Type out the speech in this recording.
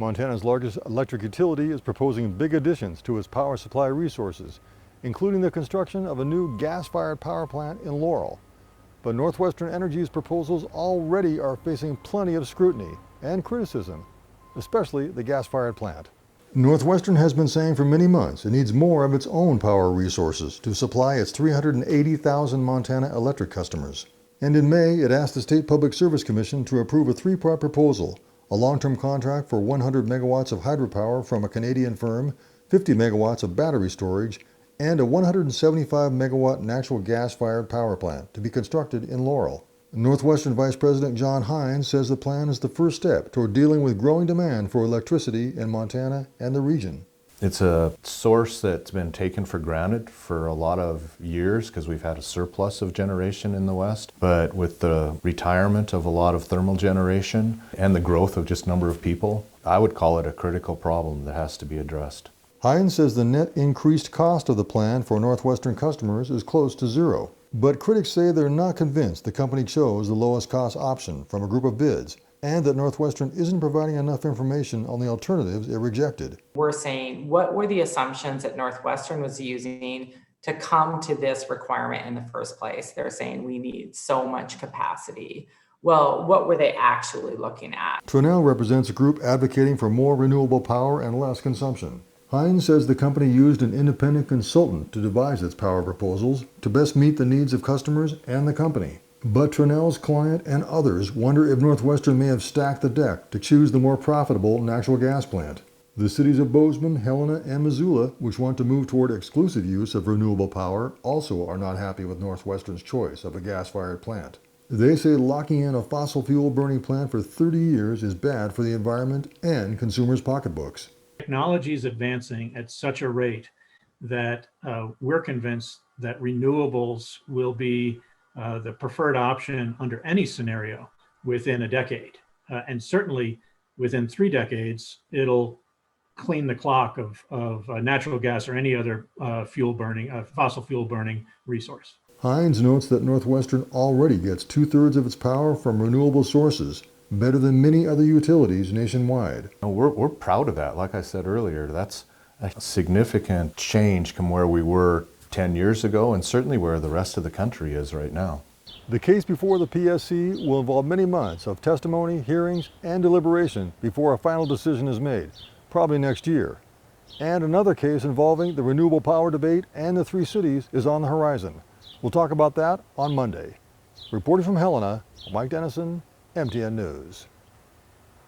Montana's largest electric utility is proposing big additions to its power supply resources, including the construction of a new gas-fired power plant in Laurel. But Northwestern Energy's proposals already are facing plenty of scrutiny and criticism, especially the gas-fired plant. Northwestern has been saying for many months it needs more of its own power resources to supply its 380,000 Montana electric customers. And in May, it asked the State Public Service Commission to approve a three-part proposal: a long-term contract for 100 megawatts of hydropower from a Canadian firm, 50 megawatts of battery storage, and a 175 megawatt natural gas-fired power plant to be constructed in Laurel. Northwestern Vice President John Hines says the plan is the first step toward dealing with growing demand for electricity in Montana and the region. It's a source that's been taken for granted for a lot of years because we've had a surplus of generation in the West. But with the retirement of a lot of thermal generation and the growth of just number of people, I would call it a critical problem that has to be addressed. Hines says the net increased cost of the plan for Northwestern customers is close to zero. But critics say they're not convinced the company chose the lowest cost option from a group of bids, and that Northwestern isn't providing enough information on the alternatives it rejected. We're saying, what were the assumptions that Northwestern was using to come to this requirement in the first place? They're saying we need so much capacity. Well, what were they actually looking at? Trinell represents a group advocating for more renewable power and less consumption. Hines says the company used an independent consultant to devise its power proposals to best meet the needs of customers and the company. But Trinell's client and others wonder if Northwestern may have stacked the deck to choose the more profitable natural gas plant. The cities of Bozeman, Helena, and Missoula, which want to move toward exclusive use of renewable power, also are not happy with Northwestern's choice of a gas-fired plant. They say locking in a fossil fuel burning plant for 30 years is bad for the environment and consumers' pocketbooks. Technology is advancing at such a rate that we're convinced that renewables will be the preferred option under any scenario within a decade. And certainly within 3 decades, it'll clean the clock of natural gas or any other fossil fuel burning resource. Hines notes that Northwestern already gets 2/3 of its power from renewable sources, better than many other utilities nationwide. We're proud of that. Like I said earlier, that's a significant change from where we were 10 years ago and certainly where the rest of the country is right now. The case before the PSC will involve many months of testimony, hearings, and deliberation before a final decision is made, probably next year. And another case involving the renewable power debate and the 3 cities is on the horizon. We'll talk about that on Monday. Reporting from Helena, Mike Dennison, MTN News.